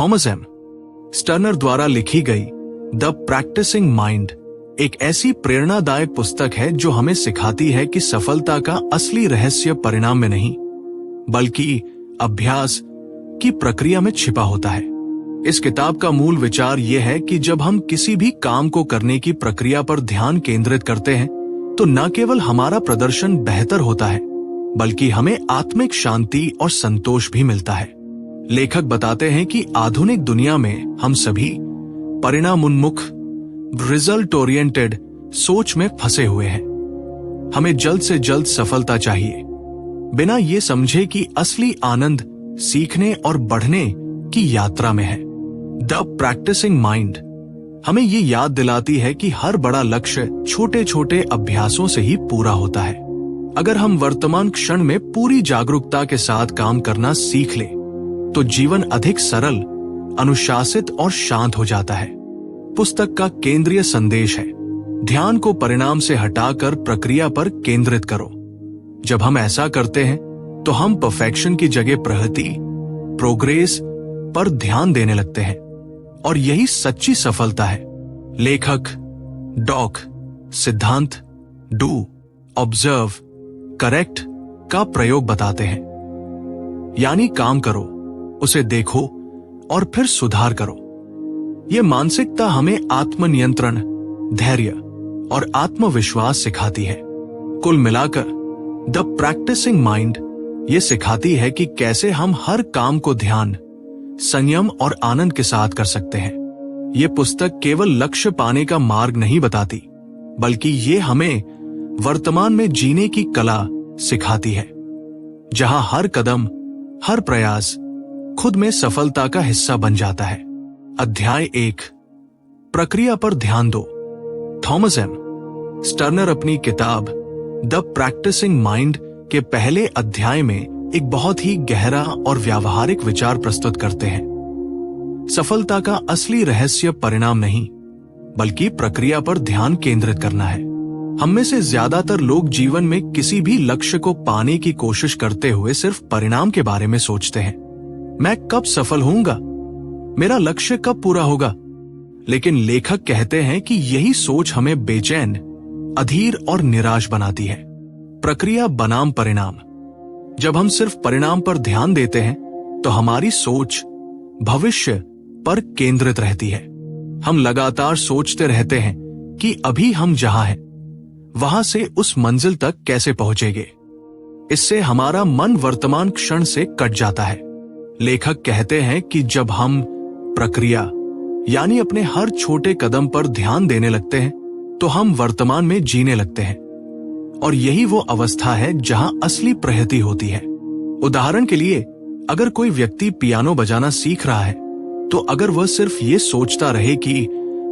Thomas M sterner द्वारा लिखी गई द प्रैक्टिसिंग माइंड एक ऐसी प्रेरणादायक पुस्तक है जो हमें सिखाती है कि सफलता का असली रहस्य परिणाम में नहीं बल्कि अभ्यास की प्रक्रिया में छिपा होता है। इस किताब का मूल विचार यह है कि जब हम किसी भी काम को करने की प्रक्रिया पर ध्यान केंद्रित करते हैं तो न केवल हमारा प्रदर्शन बेहतर होता है बल्कि हमें आत्मिक शांति और संतोष भी मिलता है। लेखक बताते हैं कि आधुनिक दुनिया में हम सभी परिणाम उन्मुख रिजल्ट ओरिएंटेड सोच में फंसे हुए हैं। हमें जल्द से जल्द सफलता चाहिए बिना ये समझे कि असली आनंद सीखने और बढ़ने की यात्रा में है। द प्रैक्टिसिंग माइंड हमें ये याद दिलाती है कि हर बड़ा लक्ष्य छोटे छोटे अभ्यासों से ही पूरा होता है। अगर हम वर्तमान क्षण में पूरी जागरूकता के साथ काम करना सीख ले तो जीवन अधिक सरल, अनुशासित और शांत हो जाता है। पुस्तक का केंद्रीय संदेश है, ध्यान को परिणाम से हटाकर प्रक्रिया पर केंद्रित करो। जब हम ऐसा करते हैं तो हम परफेक्शन की जगह प्रगति, प्रोग्रेस पर ध्यान देने लगते हैं और यही सच्ची सफलता है। लेखक डॉक सिद्धांत डू, ऑब्जर्व, करेक्ट का प्रयोग बताते हैं, यानी काम करो, उसे देखो और फिर सुधार करो। यह मानसिकता हमें आत्मनियंत्रण, धैर्य और आत्मविश्वास सिखाती है। कुल मिलाकर द प्रैक्टिसिंग माइंड ये सिखाती है कि कैसे हम हर काम को ध्यान, संयम और आनंद के साथ कर सकते हैं। ये पुस्तक केवल लक्ष्य पाने का मार्ग नहीं बताती बल्कि ये हमें वर्तमान में जीने की कला सिखाती है, जहां हर कदम, हर प्रयास खुद में सफलता का हिस्सा बन जाता है। अध्याय 1, प्रक्रिया पर ध्यान दो। थॉमस एम स्टर्नर अपनी किताब द प्रैक्टिसिंग माइंड के पहले अध्याय में एक बहुत ही गहरा और व्यावहारिक विचार प्रस्तुत करते हैं। सफलता का असली रहस्य परिणाम नहीं बल्कि प्रक्रिया पर ध्यान केंद्रित करना है। हम में से ज्यादातर लोग जीवन में किसी भी लक्ष्य को पाने की कोशिश करते हुए सिर्फ परिणाम के बारे में सोचते हैं। मैं कब सफल होऊंगा, मेरा लक्ष्य कब पूरा होगा। लेकिन लेखक कहते हैं कि यही सोच हमें बेचैन, अधीर और निराश बनाती है। प्रक्रिया बनाम परिणाम। जब हम सिर्फ परिणाम पर ध्यान देते हैं तो हमारी सोच भविष्य पर केंद्रित रहती है। हम लगातार सोचते रहते हैं कि अभी हम जहां हैं वहां से उस मंजिल तक कैसे पहुंचेंगे। इससे हमारा मन वर्तमान क्षण से कट जाता है। लेखक कहते हैं कि जब हम प्रक्रिया यानी अपने हर छोटे कदम पर ध्यान देने लगते हैं तो हम वर्तमान में जीने लगते हैं और यही वो अवस्था है जहां असली प्रगति होती है। उदाहरण के लिए, अगर कोई व्यक्ति पियानो बजाना सीख रहा है तो अगर वह सिर्फ ये सोचता रहे कि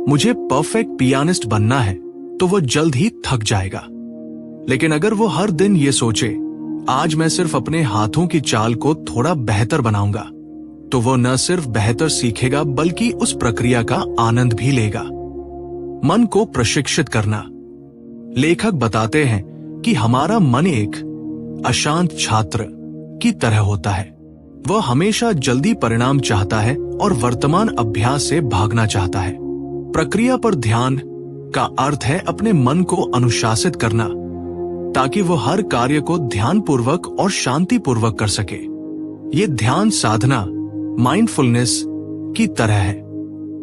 मुझे परफेक्ट पियानिस्ट बनना है तो वह जल्द ही थक जाएगा। लेकिन अगर वो हर दिन ये सोचे आज मैं सिर्फ अपने हाथों की चाल को थोड़ा बेहतर बनाऊंगा, तो वो न सिर्फ बेहतर सीखेगा बल्कि उस प्रक्रिया का आनंद भी लेगा। मन को प्रशिक्षित करना। लेखक बताते हैं कि हमारा मन एक अशांत छात्र की तरह होता है। वह हमेशा जल्दी परिणाम चाहता है और वर्तमान अभ्यास से भागना चाहता है। प्रक्रिया पर ध्यान का अर्थ है अपने मन को अनुशासित करना ताकि वो हर कार्य को ध्यानपूर्वक और शांतिपूर्वक कर सके। ये ध्यान साधना माइंडफुलनेस की तरह है,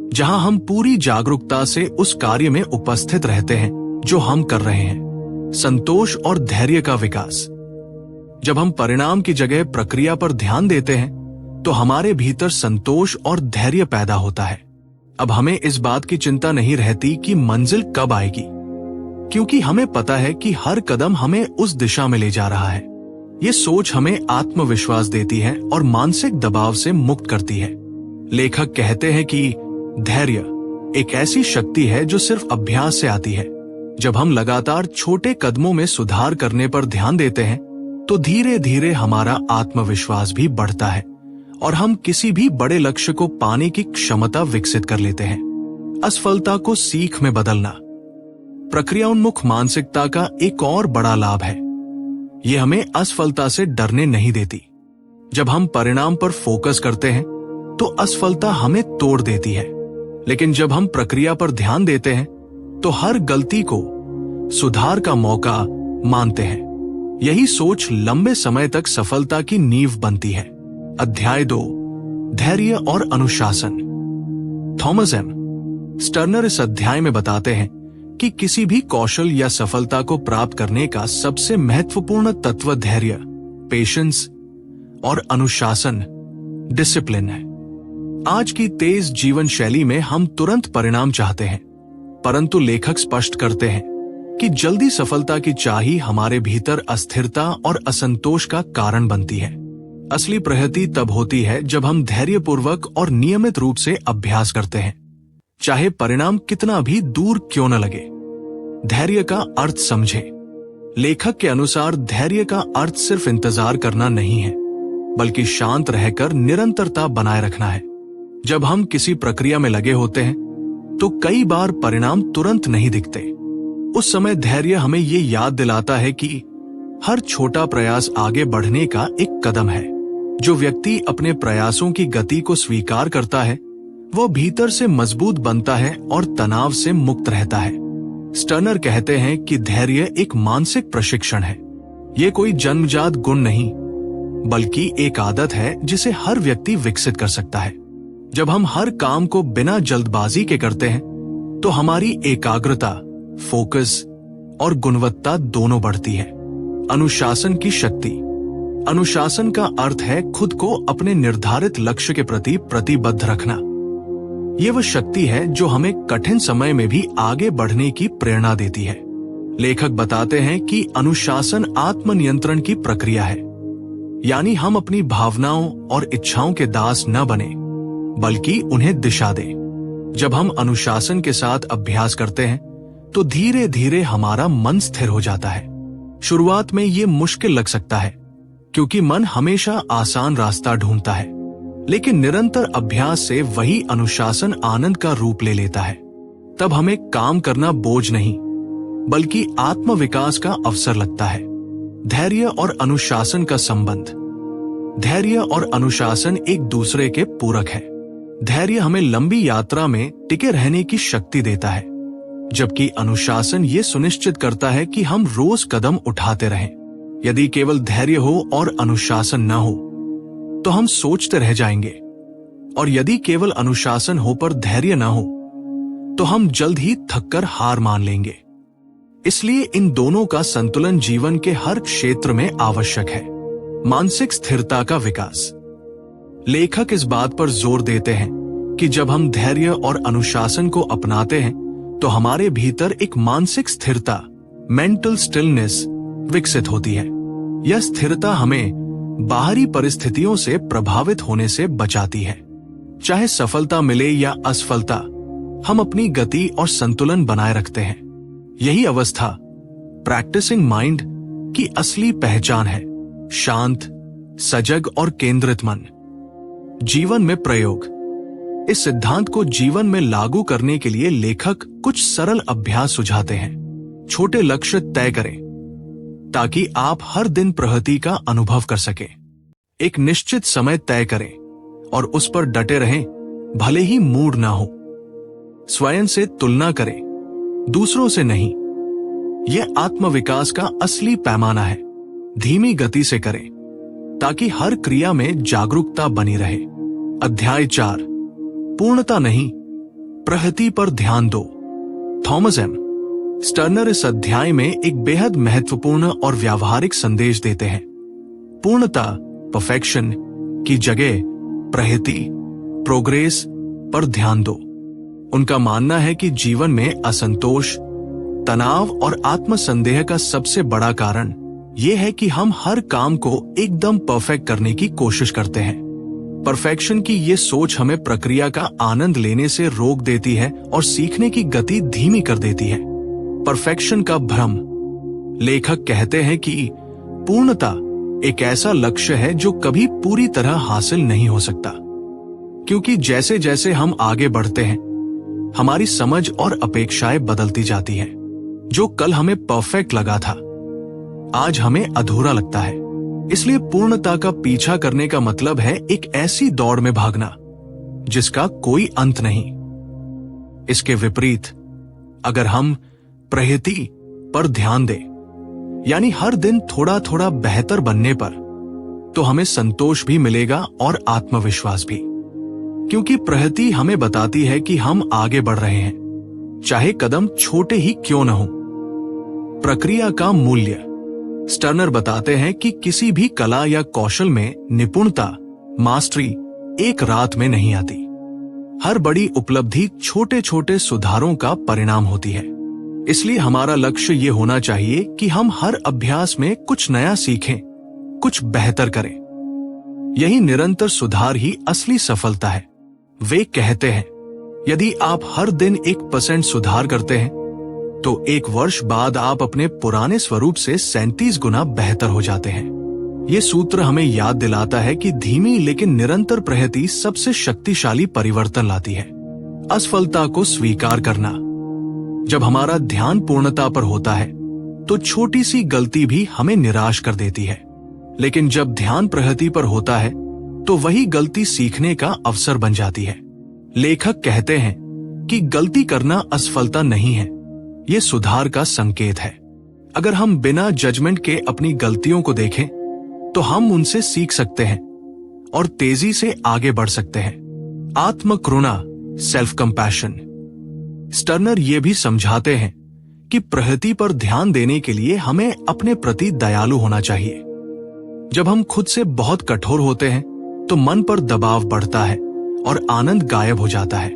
जहां हम पूरी जागरूकता से उस कार्य में उपस्थित रहते हैं जो हम कर रहे हैं। संतोष और धैर्य का विकास। जब हम परिणाम की जगह प्रक्रिया पर ध्यान देते हैं तो हमारे भीतर संतोष और धैर्य पैदा होता है। अब हमें इस बात की चिंता नहीं रहती कि मंजिल कब आएगी, क्योंकि हमें पता है कि हर कदम हमें उस दिशा में ले जा रहा है। ये सोच हमें आत्मविश्वास देती है और मानसिक दबाव से मुक्त करती है। लेखक कहते हैं कि धैर्य एक ऐसी शक्ति है जो सिर्फ अभ्यास से आती है। जब हम लगातार छोटे कदमों में सुधार करने पर ध्यान देते हैं तो धीरे धीरे हमारा आत्मविश्वास भी बढ़ता है और हम किसी भी बड़े लक्ष्य को पाने की क्षमता विकसित कर लेते हैं। असफलता को सीख में बदलना। प्रक्रियाउन्मुख मानसिकता का एक और बड़ा लाभ है, यह हमें असफलता से डरने नहीं देती। जब हम परिणाम पर फोकस करते हैं तो असफलता हमें तोड़ देती है। लेकिन जब हम प्रक्रिया पर ध्यान देते हैं तो हर गलती को सुधार का मौका मानते हैं। यही सोच लंबे समय तक सफलता की नींव बनती है। अध्याय 2, धैर्य और अनुशासन। थॉमस एम स्टर्नर इस अध्याय में बताते हैं कि किसी भी कौशल या सफलता को प्राप्त करने का सबसे महत्वपूर्ण तत्व धैर्य, पेशेंस और अनुशासन, डिसिप्लिन है। आज की तेज जीवन शैली में हम तुरंत परिणाम चाहते हैं, परंतु लेखक स्पष्ट करते हैं कि जल्दी सफलता की चाह हमारे भीतर अस्थिरता और असंतोष का कारण बनती है। असली प्रगति तब होती है जब हम धैर्यपूर्वक और नियमित रूप से अभ्यास करते हैं, चाहे परिणाम कितना भी दूर क्यों न लगे। धैर्य का अर्थ समझें। लेखक के अनुसार धैर्य का अर्थ सिर्फ इंतजार करना नहीं है, बल्कि शांत रहकर निरंतरता बनाए रखना है। जब हम किसी प्रक्रिया में लगे होते हैं तो कई बार परिणाम तुरंत नहीं दिखते। उस समय धैर्य हमें ये याद दिलाता है कि हर छोटा प्रयास आगे बढ़ने का एक कदम है। जो व्यक्ति अपने प्रयासों की गति को स्वीकार करता है वो भीतर से मजबूत बनता है और तनाव से मुक्त रहता है। स्टर्नर कहते हैं कि धैर्य एक मानसिक प्रशिक्षण है। ये कोई जन्मजात गुण नहीं, बल्कि एक आदत है जिसे हर व्यक्ति विकसित कर सकता है। जब हम हर काम को बिना जल्दबाजी के करते हैं तो हमारी एकाग्रता, फोकस और गुणवत्ता दोनों बढ़ती है। अनुशासन की शक्ति। अनुशासन का अर्थ है खुद को अपने निर्धारित लक्ष्य के प्रति प्रतिबद्ध रखना। यह वह शक्ति है जो हमें कठिन समय में भी आगे बढ़ने की प्रेरणा देती है। लेखक बताते हैं कि अनुशासन आत्मनियंत्रण की प्रक्रिया है, यानी हम अपनी भावनाओं और इच्छाओं के दास न बने, बल्कि उन्हें दिशा दें। जब हम अनुशासन के साथ अभ्यास करते हैं तो धीरे धीरे हमारा मन स्थिर हो जाता है। शुरुआत में ये मुश्किल लग सकता है, क्योंकि मन हमेशा आसान रास्ता ढूंढता है, लेकिन निरंतर अभ्यास से वही अनुशासन आनंद का रूप ले लेता है। तब हमें काम करना बोझ नहीं, बल्कि आत्मविकास का अवसर लगता है। धैर्य और अनुशासन का संबंध। धैर्य और अनुशासन एक दूसरे के पूरक है। धैर्य हमें लंबी यात्रा में टिके रहने की शक्ति देता है, जबकि अनुशासन ये सुनिश्चित करता है कि हम रोज कदम उठाते रहें। यदि केवल धैर्य हो और अनुशासन न हो तो हम सोचते रह जाएंगे, और यदि केवल अनुशासन हो पर धैर्य न हो तो हम जल्द ही थककर हार मान लेंगे। इसलिए इन दोनों का संतुलन जीवन के हर क्षेत्र में आवश्यक है। मानसिक स्थिरता का विकास। लेखक इस बात पर जोर देते हैं कि जब हम धैर्य और अनुशासन को अपनाते हैं तो हमारे भीतर एक मानसिक स्थिरता, मेंटल स्टिलनेस विकसित होती है। यह स्थिरता हमें बाहरी परिस्थितियों से प्रभावित होने से बचाती है। चाहे सफलता मिले या असफलता, हम अपनी गति और संतुलन बनाए रखते हैं। यही अवस्था प्रैक्टिसिंग माइंड की असली पहचान है। शांत, सजग और केंद्रित मन। जीवन में प्रयोग। इस सिद्धांत को जीवन में लागू करने के लिए लेखक कुछ सरल अभ्यास सुझाते हैं। छोटे लक्ष्य तय करें ताकि आप हर दिन प्रगति का अनुभव कर सकें। एक निश्चित समय तय करें और उस पर डटे रहें, भले ही मूड ना हो। स्वयं से तुलना करें, दूसरों से नहीं। यह आत्मविकास का असली पैमाना है। धीमी गति से करें ताकि हर क्रिया में जागरूकता बनी रहे। अध्याय 4, पूर्णता नहीं, प्रगति पर ध्यान दो। थॉमस एम स्टर्नर इस अध्याय में एक बेहद महत्वपूर्ण और व्यावहारिक संदेश देते हैं। पूर्णता, परफेक्शन की जगह प्रगति, प्रोग्रेस पर ध्यान दो। उनका मानना है कि जीवन में असंतोष, तनाव और आत्मसंदेह का सबसे बड़ा कारण यह है कि हम हर काम को एकदम परफेक्ट करने की कोशिश करते हैं। परफेक्शन की ये सोच हमें प्रक्रिया का आनंद लेने से रोक देती है और सीखने की गति धीमी कर देती है। परफेक्शन का भ्रम। लेखक कहते हैं कि पूर्णता एक ऐसा लक्ष्य है जो कभी पूरी तरह हासिल नहीं हो सकता, क्योंकि जैसे जैसे हम आगे बढ़ते हैं हमारी समझ और अपेक्षाएं बदलती जाती हैं। जो कल हमें परफेक्ट लगा था आज हमें अधूरा लगता है। इसलिए पूर्णता का पीछा करने का मतलब है एक ऐसी दौड़ में भागना जिसका कोई अंत नहीं। इसके विपरीत अगर हम प्रगति पर ध्यान दें, यानी हर दिन थोड़ा थोड़ा बेहतर बनने पर, तो हमें संतोष भी मिलेगा और आत्मविश्वास भी, क्योंकि प्रगति हमें बताती है कि हम आगे बढ़ रहे हैं, चाहे कदम छोटे ही क्यों न हो। प्रक्रिया का मूल्य। स्टर्नर बताते हैं कि किसी भी कला या कौशल में निपुणता, मास्टरी एक रात में नहीं आती। हर बड़ी उपलब्धि छोटे छोटे सुधारों का परिणाम होती है। इसलिए हमारा लक्ष्य ये होना चाहिए कि हम हर अभ्यास में कुछ नया सीखें, कुछ बेहतर करें। यही निरंतर सुधार ही असली सफलता है। वे कहते हैं, यदि आप हर दिन 1% सुधार करते हैं, तो 1 वर्ष बाद आप अपने पुराने स्वरूप से 37 गुना बेहतर हो जाते हैं। ये सूत्र हमें याद दिलाता है कि धीमी लेकिन निरंतर प्रगति सबसे शक्तिशाली परिवर्तन लाती है। असफलता को स्वीकार करना। जब हमारा ध्यान पूर्णता पर होता है, तो छोटी सी गलती भी हमें निराश कर देती है, लेकिन जब ध्यान प्रगति पर होता है, तो वही गलती सीखने का अवसर बन जाती है। लेखक कहते हैं कि गलती करना असफलता नहीं है, ये सुधार का संकेत है। अगर हम बिना जजमेंट के अपनी गलतियों को देखें, तो हम उनसे सीख सकते हैं और तेजी से आगे बढ़ सकते हैं। आत्मकरुणा, सेल्फ कंपैशन। स्टर्नर ये भी समझाते हैं कि प्रगति पर ध्यान देने के लिए हमें अपने प्रति दयालु होना चाहिए। जब हम खुद से बहुत कठोर होते हैं, तो मन पर दबाव बढ़ता है और आनंद गायब हो जाता है।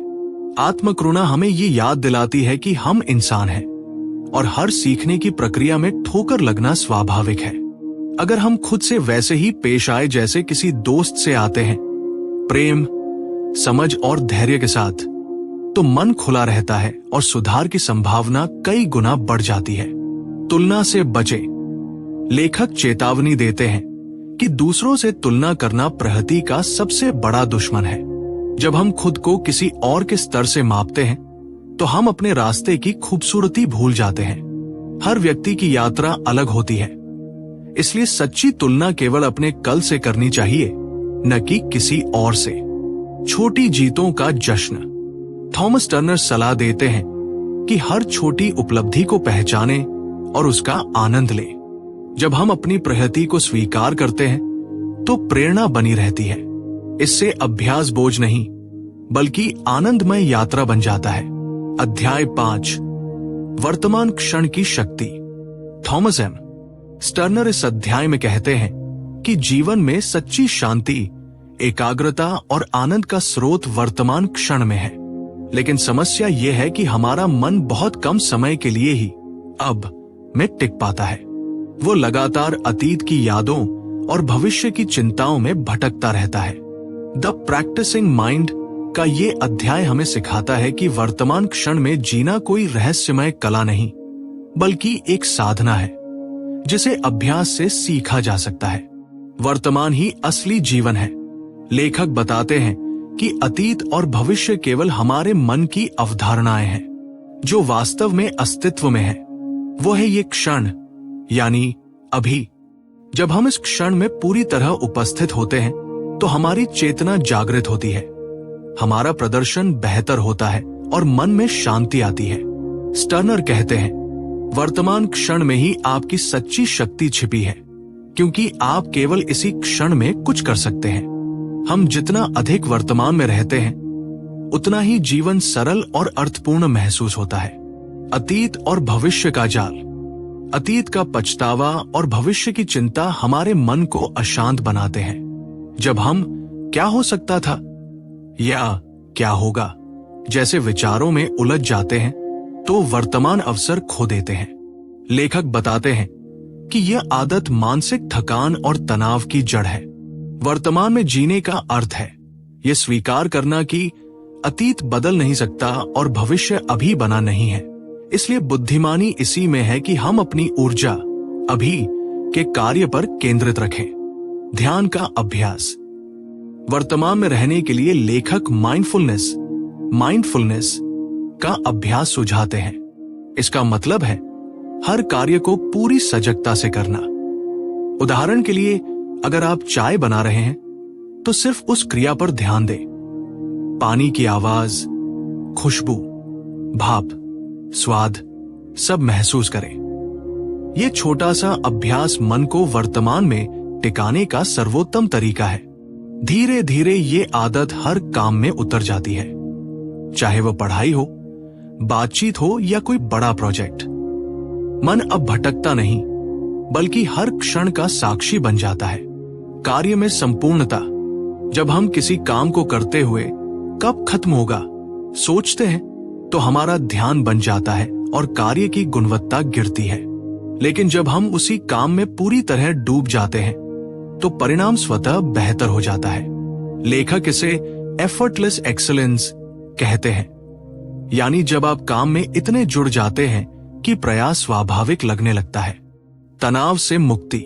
आत्मकरुणा हमें ये याद दिलाती है कि हम इंसान हैं और हर सीखने की प्रक्रिया में ठोकर लगना स्वाभाविक है। अगर हम खुद से वैसे ही पेश आए जैसे किसी दोस्त से आते हैं, प्रेम, समझ और धैर्य के साथ, तो मन खुला रहता है और सुधार की संभावना कई गुना बढ़ जाती है। तुलना से बचें। लेखक चेतावनी देते हैं कि दूसरों से तुलना करना प्रगति का सबसे बड़ा दुश्मन है। जब हम खुद को किसी और के स्तर से मापते हैं, तो हम अपने रास्ते की खूबसूरती भूल जाते हैं। हर व्यक्ति की यात्रा अलग होती है, इसलिए सच्ची तुलना केवल अपने कल से करनी चाहिए, न कि किसी और से। छोटी जीतों का जश्न। थॉमस टर्नर सलाह देते हैं कि हर छोटी उपलब्धि को पहचानें और उसका आनंद लें। जब हम अपनी प्रगति को स्वीकार करते हैं, तो प्रेरणा बनी रहती है। इससे अभ्यास बोझ नहीं, बल्कि आनंदमय यात्रा बन जाता है। अध्याय 5, वर्तमान क्षण की शक्ति। थॉमस एम स्टर्नर इस अध्याय में कहते हैं कि जीवन में सच्ची शांति, एकाग्रता और आनंद का स्रोत वर्तमान क्षण में है। लेकिन समस्या यह है कि हमारा मन बहुत कम समय के लिए ही अब में टिक पाता है। वो लगातार अतीत की यादों और भविष्य की चिंताओं में भटकता रहता है। द प्रैक्टिसिंग माइंड का ये अध्याय हमें सिखाता है कि वर्तमान क्षण में जीना कोई रहस्यमय कला नहीं, बल्कि एक साधना है जिसे अभ्यास से सीखा जा सकता है। वर्तमान ही असली जीवन है। लेखक बताते हैं कि अतीत और भविष्य केवल हमारे मन की अवधारणाएं हैं। जो वास्तव में अस्तित्व में है, वो है ये क्षण, यानी अभी। जब हम इस क्षण में पूरी तरह उपस्थित होते हैं, तो हमारी चेतना जागृत होती है, हमारा प्रदर्शन बेहतर होता है और मन में शांति आती है। स्टर्नर कहते हैं, वर्तमान क्षण में ही आपकी सच्ची शक्ति छिपी है, क्योंकि आप केवल इसी क्षण में कुछ कर सकते हैं। हम जितना अधिक वर्तमान में रहते हैं, उतना ही जीवन सरल और अर्थपूर्ण महसूस होता है। अतीत और भविष्य का जाल। अतीत का पछतावा और भविष्य की चिंता हमारे मन को अशांत बनाते हैं। जब हम क्या हो सकता था या क्या होगा जैसे विचारों में उलझ जाते हैं, तो वर्तमान अवसर खो देते हैं। लेखक बताते हैं कि यह आदत मानसिक थकान और तनाव की जड़ है। वर्तमान में जीने का अर्थ है यह स्वीकार करना कि अतीत बदल नहीं सकता और भविष्य अभी बना नहीं है। इसलिए बुद्धिमानी इसी में है कि हम अपनी ऊर्जा अभी के कार्य पर केंद्रित रखें। ध्यान का अभ्यास। वर्तमान में रहने के लिए लेखक माइंडफुलनेस का अभ्यास सुझाते हैं। इसका मतलब है हर कार्य को पूरी सजगता से करना। उदाहरण के लिए, अगर आप चाय बना रहे हैं, तो सिर्फ उस क्रिया पर ध्यान दें। पानी की आवाज, खुशबू, भाप, स्वाद सब महसूस करें। यह छोटा सा अभ्यास मन को वर्तमान में टिकाने का सर्वोत्तम तरीका है। धीरे धीरे ये आदत हर काम में उतर जाती है, चाहे वह पढ़ाई हो, बातचीत हो या कोई बड़ा प्रोजेक्ट। मन अब भटकता नहीं, बल्कि हर क्षण का साक्षी बन जाता है। कार्य में संपूर्णता, जब हम किसी काम को करते हुए कब खत्म होगा सोचते हैं तो हमारा ध्यान बन जाता है और कार्य की गुणवत्ता गिरती है। लेकिन जब हम उसी काम में पूरी तरह डूब जाते हैं तो परिणाम स्वतः बेहतर हो जाता है। लेखक इसे एफर्टलेस एक्सीलेंस कहते हैं, यानी जब आप काम में इतने जुड़ जाते हैं कि प्रयास स्वाभाविक लगने लगता है। तनाव से मुक्ति,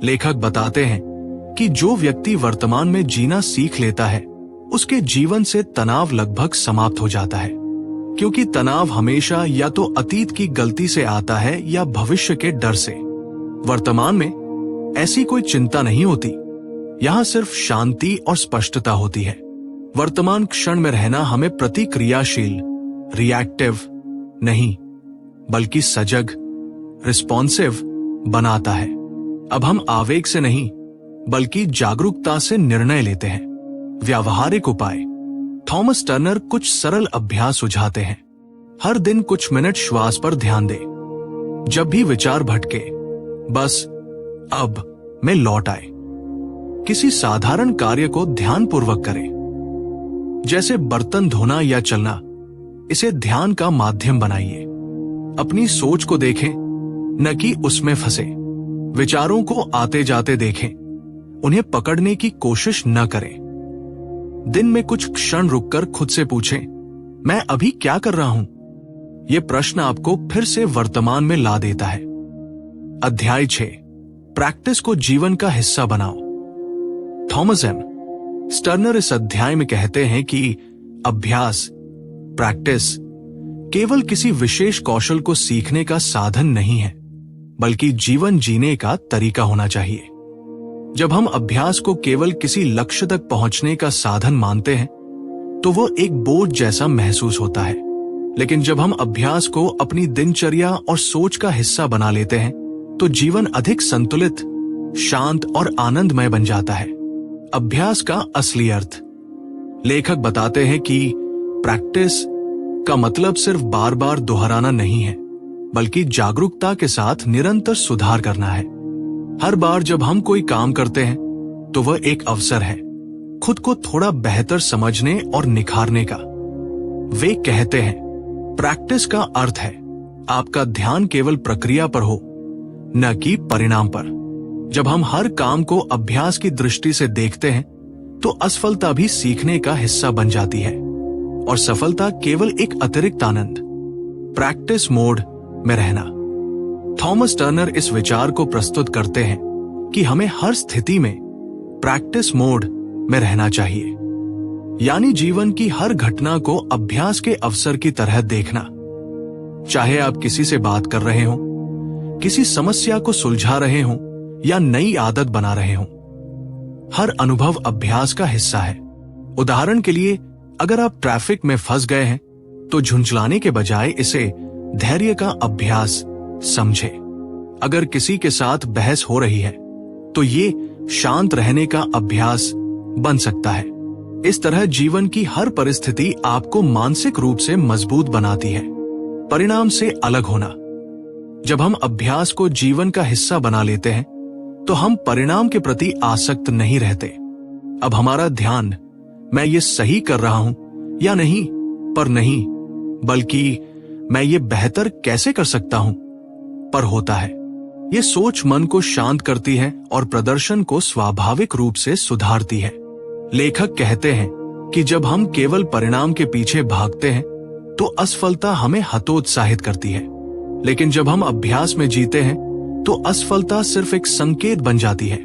लेखक बताते हैं कि जो व्यक्ति वर्तमान में जीना सीख लेता है उसके जीवन से तनाव लगभग समाप्त हो जाता है, क्योंकि तनाव हमेशा या तो अतीत की गलती से आता है या भविष्य के डर से। वर्तमान में ऐसी कोई चिंता नहीं होती, यहां सिर्फ शांति और स्पष्टता होती है। वर्तमान क्षण में रहना हमें प्रतिक्रियाशील, रिएक्टिव नहीं, बल्कि सजग, रिस्पॉन्सिव बनाता है। अब हम आवेग से नहीं, बल्कि जागरूकता से निर्णय लेते हैं। व्यावहारिक उपाय, थॉमस टर्नर कुछ सरल अभ्यास सुझाते हैं। हर दिन कुछ मिनट श्वास पर ध्यान दें। जब भी विचार भटके, बस अब में लौट आए। किसी साधारण कार्य को ध्यानपूर्वक करें, जैसे बर्तन धोना या चलना। इसे ध्यान का माध्यम बनाइए। अपनी सोच को देखें, न कि उसमें फंसे। विचारों को आते जाते देखें, उन्हें पकड़ने की कोशिश न करें। दिन में कुछ क्षण रुककर खुद से पूछें, मैं अभी क्या कर रहा हूं? यह प्रश्न आपको फिर से वर्तमान में ला देता है। अध्याय 6, प्रैक्टिस को जीवन का हिस्सा बनाओ। थॉमस एम टर्नर इस अध्याय में कहते हैं कि अभ्यास, प्रैक्टिस केवल किसी विशेष कौशल को सीखने का साधन नहीं है, बल्कि जीवन जीने का तरीका होना चाहिए। जब हम अभ्यास को केवल किसी लक्ष्य तक पहुंचने का साधन मानते हैं तो वो एक बोझ जैसा महसूस होता है। लेकिन जब हम अभ्यास को अपनी दिनचर्या और सोच का हिस्सा बना लेते हैं तो जीवन अधिक संतुलित, शांत और आनंदमय बन जाता है। अभ्यास का असली अर्थ, लेखक बताते हैं कि प्रैक्टिस का मतलब सिर्फ बार बार दोहराना नहीं है, बल्कि जागरूकता के साथ निरंतर सुधार करना है। हर बार जब हम कोई काम करते हैं तो वह एक अवसर है खुद को थोड़ा बेहतर समझने और निखारने का। वे कहते हैं, प्रैक्टिस का अर्थ है आपका ध्यान केवल प्रक्रिया पर हो, न कि परिणाम पर। जब हम हर काम को अभ्यास की दृष्टि से देखते हैं तो असफलता भी सीखने का हिस्सा बन जाती है और सफलता केवल एक अतिरिक्त आनंद। प्रैक्टिस मोड में रहना, थॉमस टर्नर इस विचार को प्रस्तुत करते हैं कि हमें हर स्थिति में प्रैक्टिस मोड में रहना चाहिए, यानी जीवन की हर घटना को अभ्यास के अवसर की तरह देखना। चाहे आप किसी से बात कर रहे हो, किसी समस्या को सुलझा रहे हो या नई आदत बना रहे हो, हर अनुभव अभ्यास का हिस्सा है। उदाहरण के लिए, अगर आप ट्रैफिक में फंस गए हैं तो झुंझलाने के बजाय इसे धैर्य का अभ्यास समझे। अगर किसी के साथ बहस हो रही है तो ये शांत रहने का अभ्यास बन सकता है। इस तरह जीवन की हर परिस्थिति आपको मानसिक रूप से मजबूत बनाती है। परिणाम से अलग होना, जब हम अभ्यास को जीवन का हिस्सा बना लेते हैं तो हम परिणाम के प्रति आसक्त नहीं रहते। अब हमारा ध्यान मैं ये सही कर रहा हूं या नहीं पर नहीं, बल्कि मैं ये बेहतर कैसे कर सकता हूं पर होता है। ये सोच मन को शांत करती है और प्रदर्शन को स्वाभाविक रूप से सुधारती है। लेखक कहते हैं कि जब हम केवल परिणाम के पीछे भागते हैं तो असफलता हमें हतोत्साहित करती है, लेकिन जब हम अभ्यास में जीते हैं तो असफलता सिर्फ एक संकेत बन जाती है,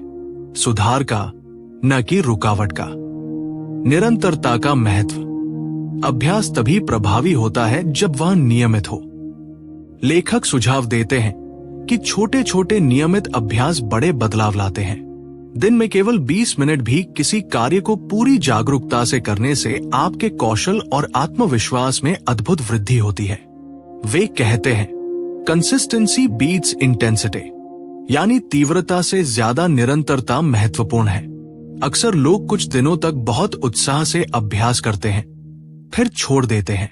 सुधार का, न कि रुकावट का। निरंतरता का महत्व, अभ्यास तभी प्रभावी होता है जब वह नियमित हो। लेखक सुझाव देते हैं कि छोटे छोटे नियमित अभ्यास बड़े बदलाव लाते हैं। दिन में केवल 20 मिनट भी किसी कार्य को पूरी जागरूकता से करने से आपके कौशल और आत्मविश्वास में अद्भुत वृद्धि होती है। वे कहते हैं, कंसिस्टेंसी बीट्स इंटेंसिटी, यानी तीव्रता से ज्यादा निरंतरता महत्वपूर्ण है। अक्सर लोग कुछ दिनों तक बहुत उत्साह से अभ्यास करते हैं, फिर छोड़ देते हैं,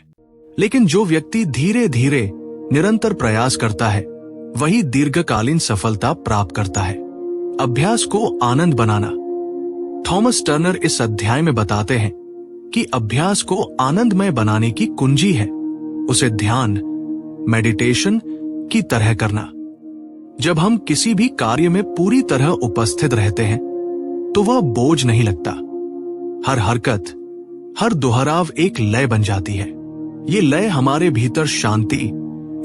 लेकिन जो व्यक्ति धीरे धीरे निरंतर प्रयास करता है वही दीर्घकालीन सफलता प्राप्त करता है। अभ्यास को आनंद बनाना। थॉमस टर्नर इस अध्याय में बताते हैं कि अभ्यास को आनंदमय बनाने की कुंजी है उसे ध्यान, मेडिटेशन की तरह करना। जब हम किसी भी कार्य में पूरी तरह उपस्थित रहते हैं तो वह बोझ नहीं लगता। हर हरकत, हर दोहराव एक लय बन जाती है। ये लय हमारे भीतर शांति,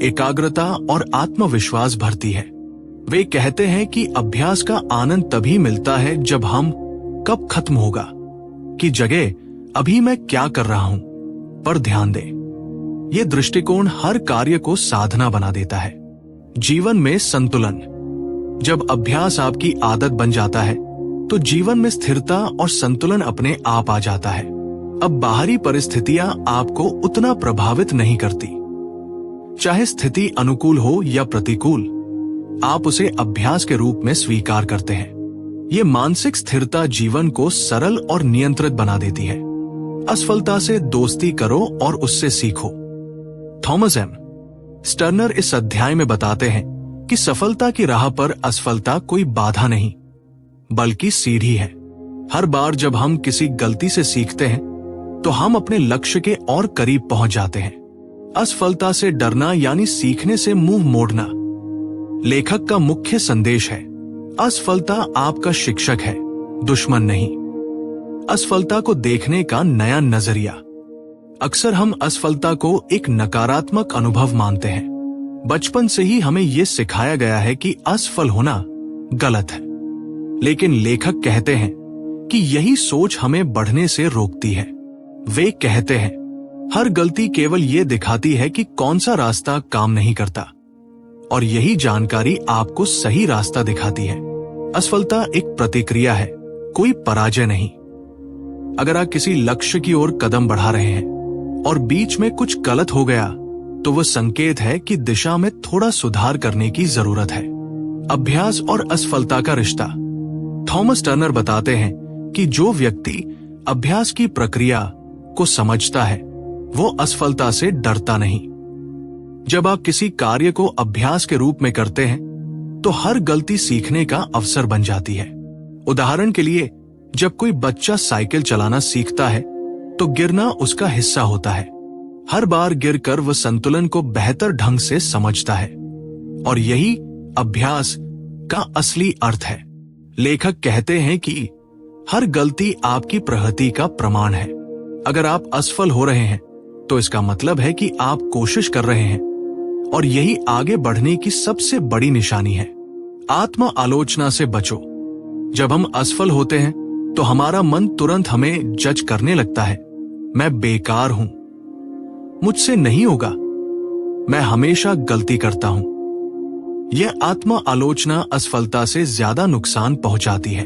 एकाग्रता और आत्मविश्वास भरती है। वे कहते हैं कि अभ्यास का आनंद तभी मिलता है जब हम कब खत्म होगा की जगह अभी मैं क्या कर रहा हूं पर ध्यान दें। ये दृष्टिकोण हर कार्य को साधना बना देता है। जीवन में संतुलन। जब अभ्यास आपकी आदत बन जाता है तो जीवन में स्थिरता और संतुलन अपने आप आ जाता है। अब बाहरी परिस्थितियां आपको उतना प्रभावित नहीं करती। चाहे स्थिति अनुकूल हो या प्रतिकूल, आप उसे अभ्यास के रूप में स्वीकार करते हैं। ये मानसिक स्थिरता जीवन को सरल और नियंत्रित बना देती है। असफलता से दोस्ती करो और उससे सीखो। थॉमस एम टर्नर इस अध्याय में बताते हैं कि सफलता की राह पर असफलता कोई बाधा नहीं, बल्कि सीढ़ी है। हर बार जब हम किसी गलती से सीखते हैं तो हम अपने लक्ष्य के और करीब पहुंच जाते हैं। असफलता से डरना यानी सीखने से मुंह मोड़ना। लेखक का मुख्य संदेश है, असफलता आपका शिक्षक है, दुश्मन नहीं। असफलता को देखने का नया नजरिया। अक्सर हम असफलता को एक नकारात्मक अनुभव मानते हैं। बचपन से ही हमें यह सिखाया गया है कि असफल होना गलत है, लेकिन लेखक कहते हैं कि यही सोच हमें बढ़ने से रोकती है। वे कहते हैं, हर गलती केवल ये दिखाती है कि कौन सा रास्ता काम नहीं करता, और यही जानकारी आपको सही रास्ता दिखाती है। असफलता एक प्रतिक्रिया है, कोई पराजय नहीं। अगर आप किसी लक्ष्य की ओर कदम बढ़ा रहे हैं और बीच में कुछ गलत हो गया तो वह संकेत है कि दिशा में थोड़ा सुधार करने की जरूरत है। अभ्यास और असफलता का रिश्ता। थॉमस टर्नर बताते हैं कि जो व्यक्ति अभ्यास की प्रक्रिया को समझता है वो असफलता से डरता नहीं। जब आप किसी कार्य को अभ्यास के रूप में करते हैं तो हर गलती सीखने का अवसर बन जाती है। उदाहरण के लिए, जब कोई बच्चा साइकिल चलाना सीखता है तो गिरना उसका हिस्सा होता है। हर बार गिरकर वह संतुलन को बेहतर ढंग से समझता है, और यही अभ्यास का असली अर्थ है। लेखक कहते हैं कि हर गलती आपकी प्रगति का प्रमाण है। अगर आप असफल हो रहे हैं तो इसका मतलब है कि आप कोशिश कर रहे हैं, और यही आगे बढ़ने की सबसे बड़ी निशानी है। आत्म आलोचना से बचो। जब हम असफल होते हैं तो हमारा मन तुरंत हमें जज करने लगता है। मैं बेकार हूं, मुझसे नहीं होगा, मैं हमेशा गलती करता हूं। यह आत्म आलोचना असफलता से ज्यादा नुकसान पहुंचाती है।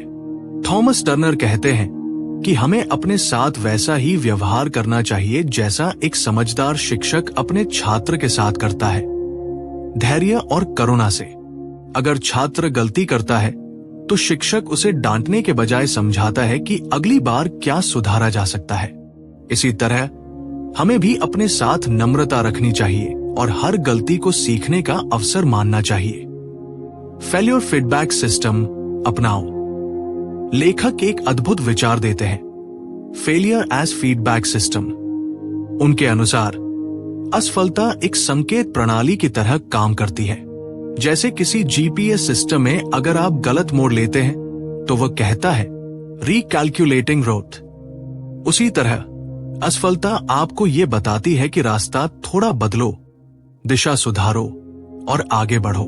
थॉमस टर्नर कहते हैं कि हमें अपने साथ वैसा ही व्यवहार करना चाहिए जैसा एक समझदार शिक्षक अपने छात्र के साथ करता है, धैर्य और करुणा से। अगर छात्र गलती करता है तो शिक्षक उसे डांटने के बजाय समझाता है कि अगली बार क्या सुधारा जा सकता है। इसी तरह हमें भी अपने साथ नम्रता रखनी चाहिए और हर गलती को सीखने का अवसर मानना चाहिए। फेल्योर फीडबैक सिस्टम अपनाओ। लेखक एक अद्भुत विचार देते हैं, फेलियर एज फीडबैक सिस्टम। उनके अनुसार असफलता एक संकेत प्रणाली की तरह काम करती है। जैसे किसी जीपीएस सिस्टम में अगर आप गलत मोड़ लेते हैं तो वह कहता है रिकैलकुलेटिंग रूट। उसी तरह असफलता आपको यह बताती है कि रास्ता थोड़ा बदलो, दिशा सुधारो और आगे बढ़ो।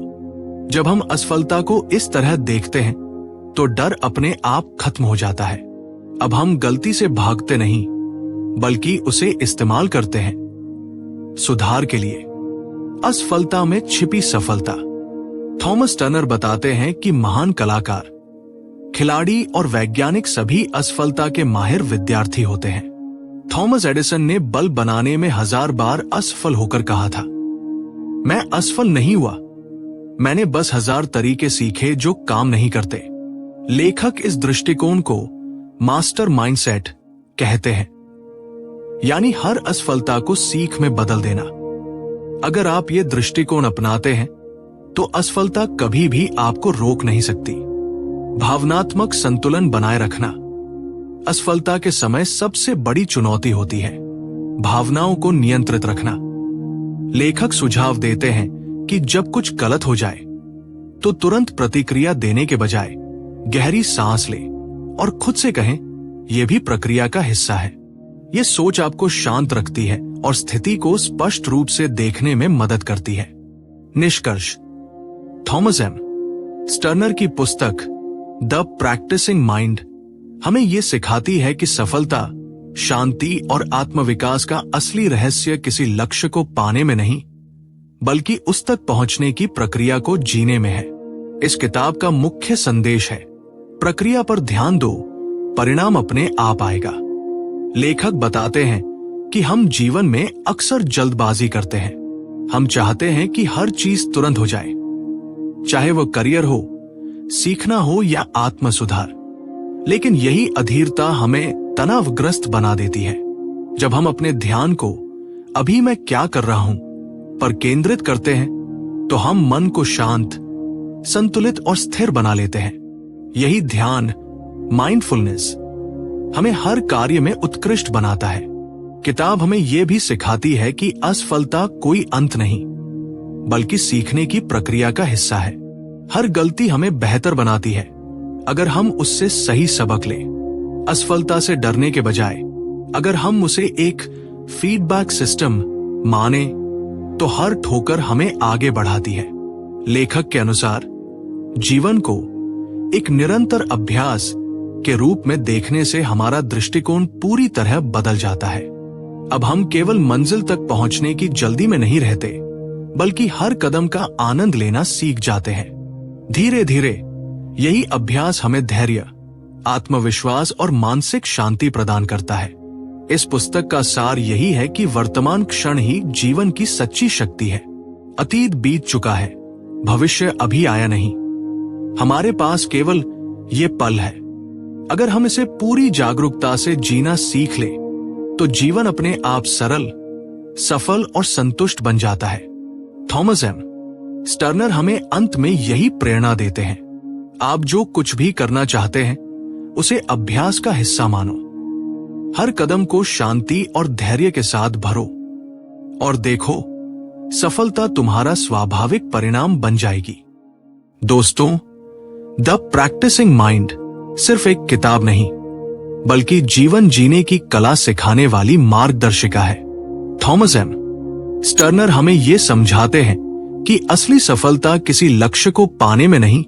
जब हम असफलता को इस तरह देखते हैं तो डर अपने आप खत्म हो जाता है। अब हम गलती से भागते नहीं, बल्कि उसे इस्तेमाल करते हैं सुधार के लिए। असफलता में छिपी सफलता। थॉमस टर्नर बताते हैं कि महान कलाकार खिलाड़ी और वैज्ञानिक सभी असफलता के माहिर विद्यार्थी होते हैं। थॉमस एडिसन ने बल्ब बनाने में 1000 बार असफल होकर कहा था, मैं असफल नहीं हुआ, मैंने बस 1000 तरीके सीखे जो काम नहीं करते। लेखक इस दृष्टिकोण को मास्टर माइंडसेट कहते हैं, यानी हर असफलता को सीख में बदल देना। अगर आप ये दृष्टिकोण अपनाते हैं तो असफलता कभी भी आपको रोक नहीं सकती। भावनात्मक संतुलन बनाए रखना असफलता के समय सबसे बड़ी चुनौती होती है। भावनाओं को नियंत्रित रखना। लेखक सुझाव देते हैं कि जब कुछ गलत हो जाए तो तुरंत प्रतिक्रिया देने के बजाय गहरी सांस ले और खुद से कहें, यह भी प्रक्रिया का हिस्सा है। यह सोच आपको शांत रखती है और स्थिति को स्पष्ट रूप से देखने में मदद करती है। निष्कर्ष, थॉमस एम स्टर्नर की पुस्तक द प्रैक्टिसिंग माइंड हमें यह सिखाती है कि सफलता, शांति और आत्मविकास का असली रहस्य किसी लक्ष्य को पाने में नहीं, बल्कि उस तक पहुंचने की प्रक्रिया को जीने में है। इस किताब का मुख्य संदेश है, प्रक्रिया पर ध्यान दो, परिणाम अपने आप आएगा। लेखक बताते हैं कि हम जीवन में अक्सर जल्दबाजी करते हैं। हम चाहते हैं कि हर चीज तुरंत हो जाए, चाहे वो करियर हो, सीखना हो या आत्म सुधार। लेकिन यही अधीरता हमें तनावग्रस्त बना देती है। जब हम अपने ध्यान को अभी मैं क्या कर रहा हूं पर केंद्रित करते हैं तो हम मन को शांत, संतुलित और स्थिर बना लेते हैं। यही ध्यान, माइंडफुलनेस, हमें हर कार्य में उत्कृष्ट बनाता है। किताब हमें यह भी सिखाती है कि असफलता कोई अंत नहीं, बल्कि सीखने की प्रक्रिया का हिस्सा है। हर गलती हमें बेहतर बनाती है अगर हम उससे सही सबक लें। असफलता से डरने के बजाय अगर हम उसे एक फीडबैक सिस्टम माने तो हर ठोकर हमें आगे बढ़ाती है। लेखक के अनुसार जीवन को एक निरंतर अभ्यास के रूप में देखने से हमारा दृष्टिकोण पूरी तरह बदल जाता है। अब हम केवल मंजिल तक पहुंचने की जल्दी में नहीं रहते, बल्कि हर कदम का आनंद लेना सीख जाते हैं। धीरे धीरे यही अभ्यास हमें धैर्य, आत्मविश्वास और मानसिक शांति प्रदान करता है। इस पुस्तक का सार यही है कि वर्तमान क्षण ही जीवन की सच्ची शक्ति है। अतीत बीत चुका है, भविष्य अभी आया नहीं। हमारे पास केवल ये पल है। अगर हम इसे पूरी जागरूकता से जीना सीख ले तो जीवन अपने आप सरल, सफल और संतुष्ट बन जाता है। थॉमस एम स्टर्नर हमें अंत में यही प्रेरणा देते हैं, आप जो कुछ भी करना चाहते हैं उसे अभ्यास का हिस्सा मानो। हर कदम को शांति और धैर्य के साथ भरो और देखो, सफलता तुम्हारा स्वाभाविक परिणाम बन जाएगी। दोस्तों, द प्रैक्टिसिंग माइंड सिर्फ एक किताब नहीं, बल्कि जीवन जीने की कला सिखाने वाली मार्गदर्शिका है। थॉमस एम स्टर्नर हमें यह समझाते हैं कि असली सफलता किसी लक्ष्य को पाने में नहीं,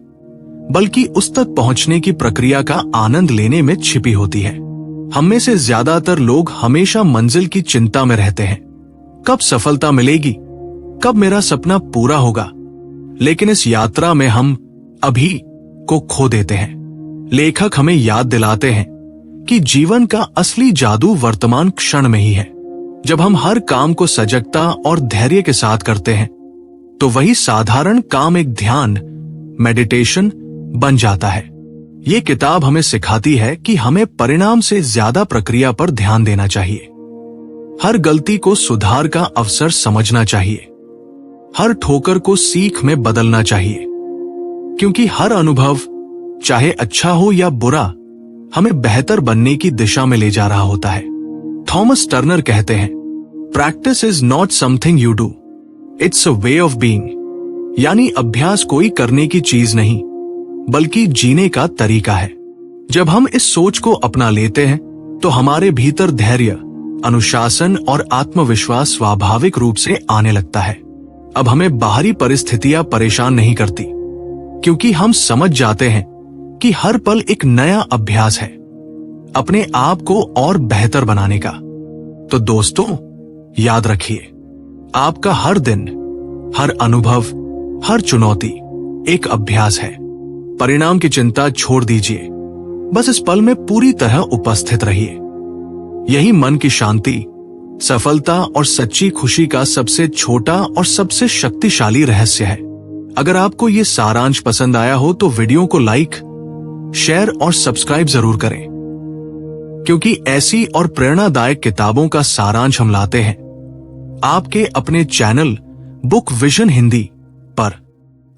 बल्कि उस तक पहुंचने की प्रक्रिया का आनंद लेने में छिपी होती है। हम में से ज्यादातर लोग हमेशा मंजिल की चिंता में रहते हैं, कब सफलता मिलेगी, कब मेरा सपना पूरा होगा। लेकिन इस यात्रा में हम अभी को खो देते हैं। लेखक हमें याद दिलाते हैं कि जीवन का असली जादू वर्तमान क्षण में ही है। जब हम हर काम को सजगता और धैर्य के साथ करते हैं तो वही साधारण काम एक ध्यान, मेडिटेशन बन जाता है। ये किताब हमें सिखाती है कि हमें परिणाम से ज्यादा प्रक्रिया पर ध्यान देना चाहिए। हर गलती को सुधार का अवसर समझना चाहिए, हर ठोकर को सीख में बदलना चाहिए, क्योंकि हर अनुभव, चाहे अच्छा हो या बुरा, हमें बेहतर बनने की दिशा में ले जा रहा होता है। थॉमस टर्नर कहते हैं, practice is not something you do, it's a way of being. यानी अभ्यास कोई करने की चीज नहीं, बल्कि जीने का तरीका है। जब हम इस सोच को अपना लेते हैं तो हमारे भीतर धैर्य, अनुशासन और आत्मविश्वास स्वाभाविक रूप से आने लगता है। अब हमें बाहरी परिस्थितियां परेशान नहीं करती, क्योंकि हम समझ जाते हैं कि हर पल एक नया अभ्यास है अपने आप को और बेहतर बनाने का। तो दोस्तों, याद रखिए, आपका हर दिन, हर अनुभव, हर चुनौती एक अभ्यास है। परिणाम की चिंता छोड़ दीजिए बस इस पल में पूरी तरह उपस्थित रहिए। यही मन की शांति, सफलता और सच्ची खुशी का सबसे छोटा और सबसे शक्तिशाली रहस्य है। अगर आपको ये सारांश पसंद आया हो तो वीडियो को लाइक, शेयर और सब्सक्राइब जरूर करें, क्योंकि ऐसी और प्रेरणादायक किताबों का सारांश हम लाते हैं आपके अपने चैनल बुक विजन हिंदी पर।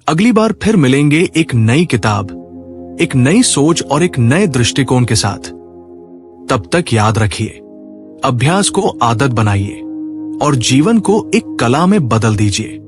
अगली बार फिर मिलेंगे एक नई किताब, एक नई सोच और एक नए दृष्टिकोण के साथ। तब तक याद रखिए, अभ्यास को आदत बनाइए और जीवन को एक कला में बदल दीजिए।